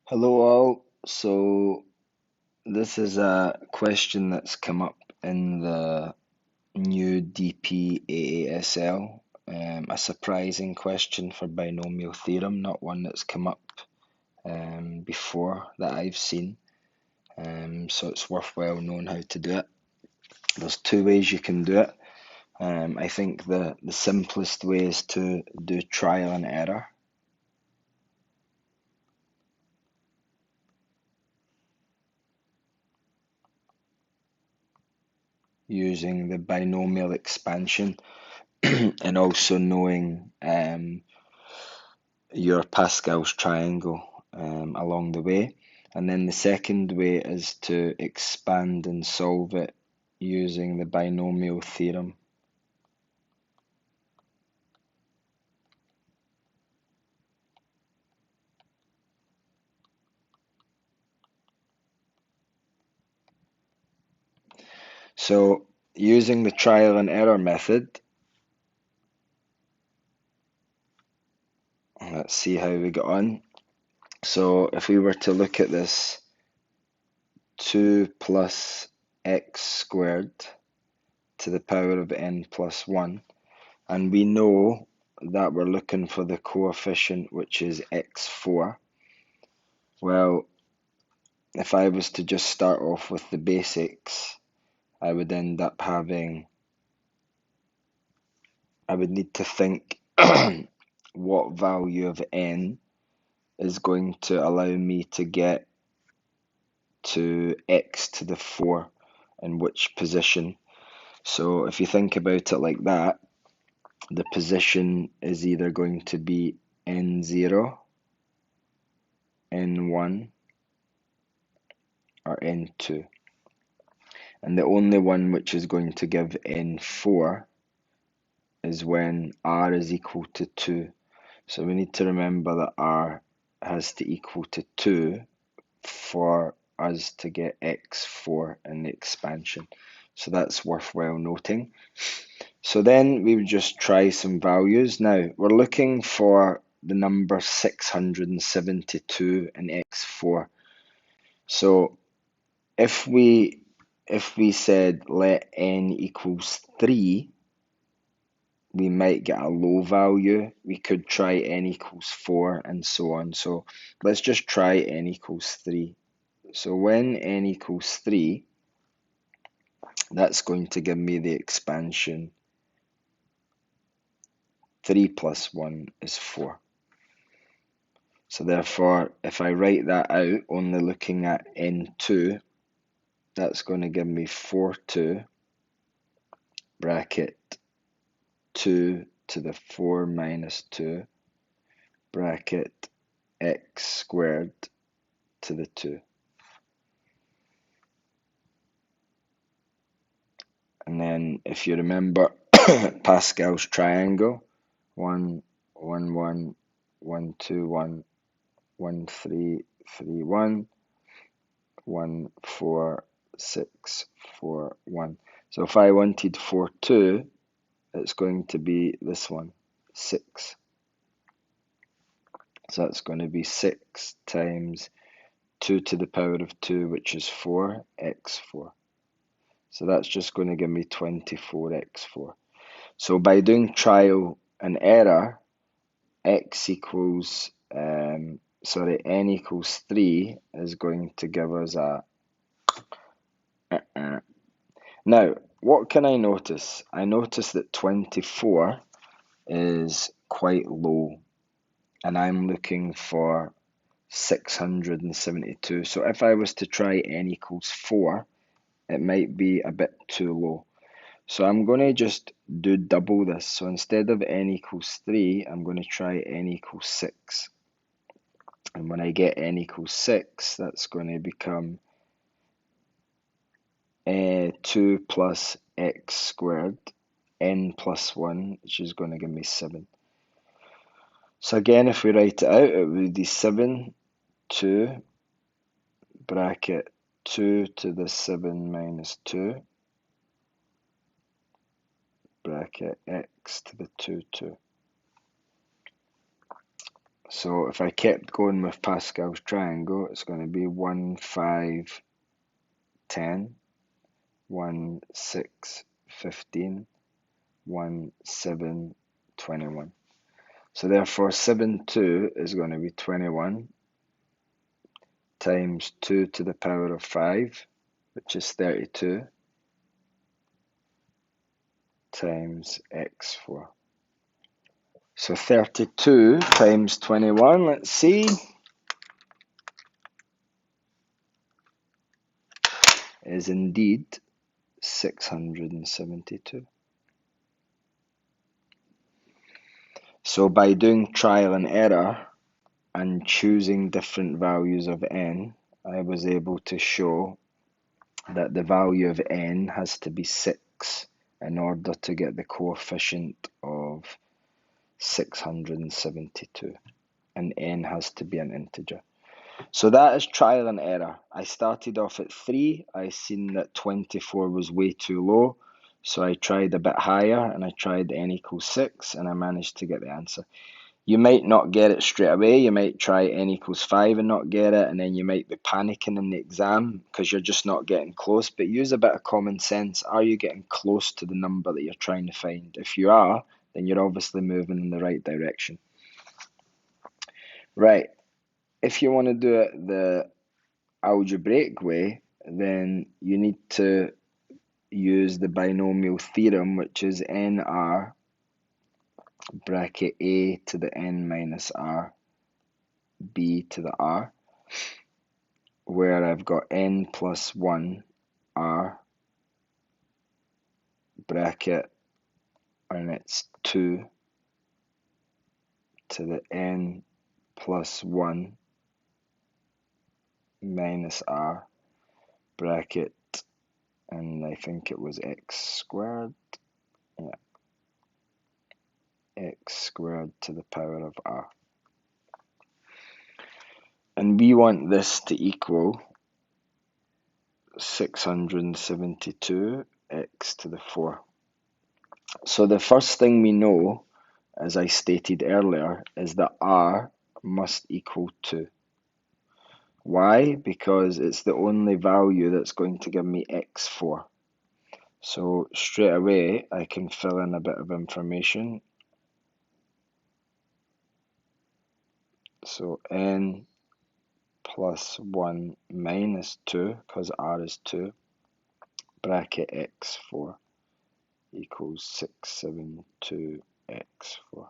Hello all. So this is a question that's come up in the new DPAASL. A surprising question for binomial theorem, not one that's come up before that I've seen. So it's worthwhile knowing how to do it. There's two ways you can do it. I think the simplest way is to do trial and error. Using the binomial expansion and also knowing your Pascal's triangle along the way. And then the second way is to expand and solve it using the binomial theorem. So using the trial and error method, let's see how we get on. So if we were to look at this 2 plus x squared to the power of n plus 1, and we know that we're looking for the coefficient which is x4. Well, if I was to just start off with the basics, I would end up having, I would need to think what value of n is going to allow me to get to x to the 4 in which position. So if you think about it like that, the position is either going to be n0, n1, or n2. And the only one which is going to give n4 is when r is equal to 2. So we need to remember that r has to equal to 2 for us to get x4 in the expansion. So that's worthwhile noting. So then we would just try some values. Now we're looking for the number 672 in x4. So if we said let n equals 3, we might get a low value. We could try n equals 4 and so on. So let's just try n equals 3. So when n equals 3, that's going to give me the expansion 3 plus 1 is 4. So therefore, if I write that out, only looking at n2, that's going to give me 4, 2, bracket 2 to the 4 minus 2, bracket x squared to the 2. And then if you remember Pascal's triangle, 1, 1, 1, 1, 2, 1, 1, 3, 3, 1, 1, 4, 6, 4, 1. So if I wanted 4, 2, it's going to be this one, 6. So that's going to be 6 times 2 to the power of 2, which is 4, x4. So that's just going to give me 24x4. So by doing trial and error, x equals, n equals 3 is going to give us a... Now, what can I notice? I notice that 24 is quite low, and I'm looking for 672. So if I was to try n equals 4, it might be a bit too low. So I'm going to just do double this. So instead of n equals 3, I'm going to try n equals 6. And when I get n equals 6, that's going to become 2 plus x squared, n plus 1, which is going to give me 7. So again, if we write it out, it would be 7, 2, bracket 2 to the 7 minus 2, bracket x to the 2, 2. So if I kept going with Pascal's triangle, it's going to be 1, 5, 10, 1, 6, 15, 1, 7, 21. So therefore 7, 2 is going to be 21 times 2 to the power of 5, which is 32, times x4. So 32 times 21, let's see, is indeed 672. So by doing trial and error and choosing different values of n, I was able to show that the value of n has to be 6 in order to get the coefficient of 672, and n has to be an integer. So that is trial and error. I started off at 3, I seen that 24 was way too low, so I tried a bit higher and I tried n equals 6 and I managed to get the answer. You might not get it straight away, you might try n equals 5 and not get it, and then you might be panicking in the exam because you're just not getting close, but use a bit of common sense. Are you getting close to the number that you're trying to find? If you are, then you're obviously moving in the right direction. Right, if you want to do it the algebraic way, then you need to use the binomial theorem, which is nr bracket a to the n minus r, b to the r, where I've got n plus 1 r bracket, and it's 2 to the n plus 1 minus r bracket, and I think it was x squared, yeah, x squared to the power of r. And we want this to equal 672 x to the 4. So the first thing we know, as I stated earlier, is that r must equal 2. Why? Because it's the only value that's going to give me x4. So straight away I can fill in a bit of information. So n plus 1 minus 2, because r is 2, bracket x4 equals 672 x4.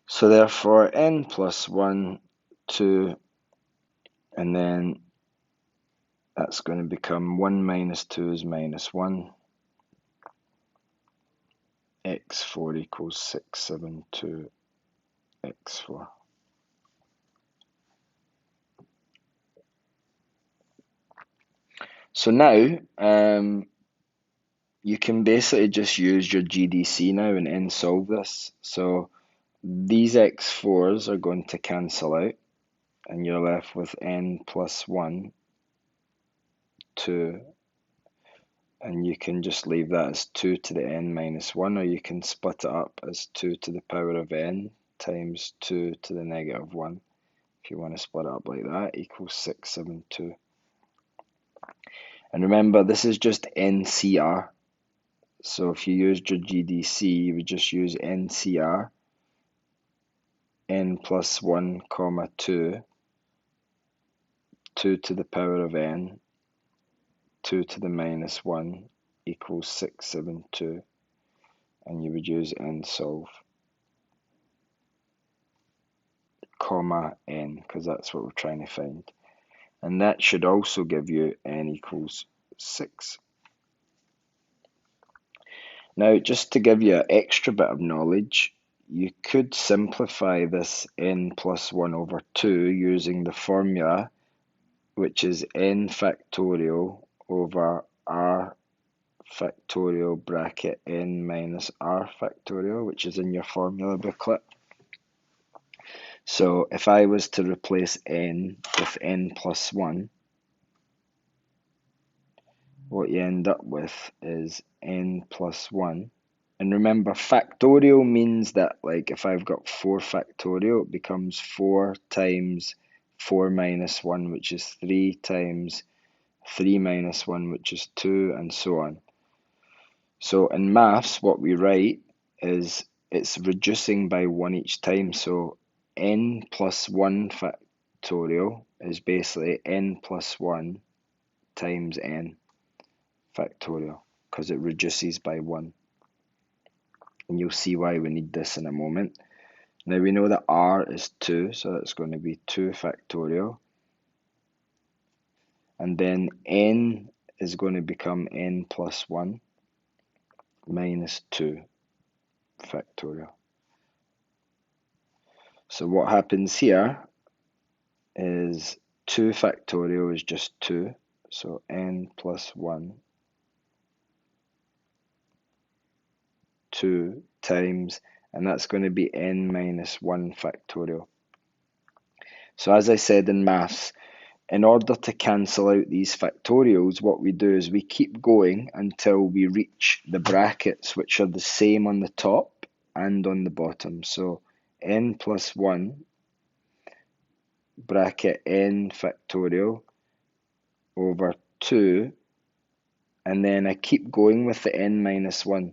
So therefore n plus 1, 2, and then that's going to become 1 minus 2 is minus 1, x4 equals 672 x4. So now you can basically just use your GDC now and n solve this. So these x4s are going to cancel out, and you're left with n plus 1, 2, and you can just leave that as 2 to the n minus 1, or you can split it up as 2 to the power of n times 2 to the negative 1. If you want to split it up like that, equals 672. And remember, this is just NCR. So if you used your GDC, you would just use NCR, n plus 1, comma 2, 2 to the power of n, 2 to the minus 1 equals 672, and you would use n solve, comma n, because that's what we're trying to find. And that should also give you n equals 6. Now, just to give you an extra bit of knowledge, you could simplify this n plus 1 over 2 using the formula, which is n factorial over r factorial bracket n minus r factorial, which is in your formula booklet. So if I was to replace n with n plus 1, what you end up with is n plus 1 And remember, factorial means that, like, if I've got 4 factorial, it becomes 4 times 4 minus 1, which is 3 times 3 minus 1, which is 2, and so on. So in maths, what we write is it's reducing by 1 each time. So n plus 1 factorial is basically n plus 1 times n factorial, because it reduces by 1. And you'll see why we need this in a moment. Now we know that r is 2, so that's going to be 2 factorial. And then n is going to become n plus 1 minus 2 factorial. So what happens here is 2 factorial is just 2, so n plus 1, 2 times, and that's going to be n minus 1 factorial. So as I said in maths, in order to cancel out these factorials, what we do is we keep going until we reach the brackets, which are the same on the top and on the bottom. So n plus 1 bracket n factorial over 2, and then I keep going with the n minus 1.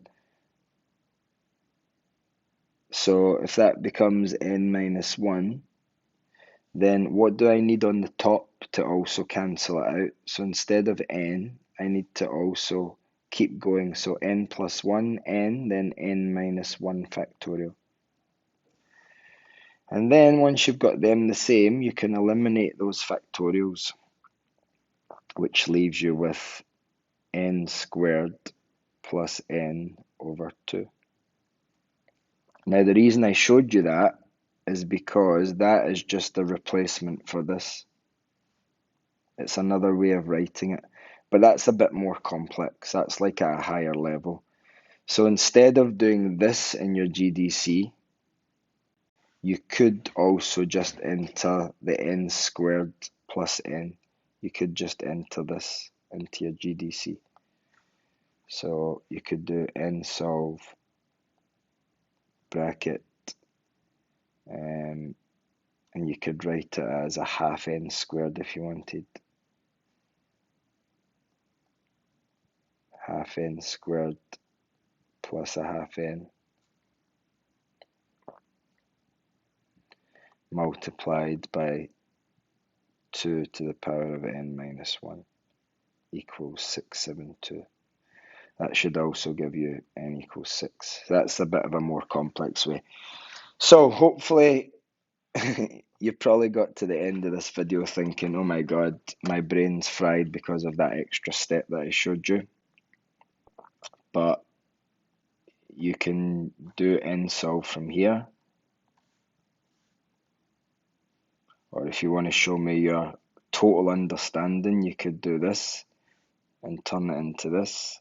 So if that becomes n minus 1, then what do I need on the top to also cancel it out? So instead of n, I need to also keep going. So n plus 1, n, then n minus 1 factorial. And then once you've got them the same, you can eliminate those factorials, which leaves you with n squared plus n over 2. Now the reason I showed you that is because that is just a replacement for this. It's another way of writing it, but that's a bit more complex. That's like at a higher level. So instead of doing this in your GDC, you could also just enter the n squared plus n. You could just enter this into your GDC. So you could do n solve bracket, and you could write it as a half n squared if you wanted. Half n squared plus a half n multiplied by 2 to the power of n minus 1 equals 672. That should also give you n equals 6. That's a bit of a more complex way. So hopefully you probably got to the end of this video thinking, oh my god, my brain's fried because of that extra step that I showed you. But you can do n solve from here. Or if you want to show me your total understanding, you could do this and turn it into this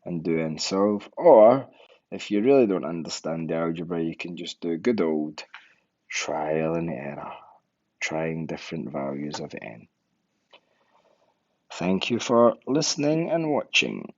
and do n solve. Or if you really don't understand the algebra, you can just do good old trial and error, trying different values of n. Thank you for listening and watching.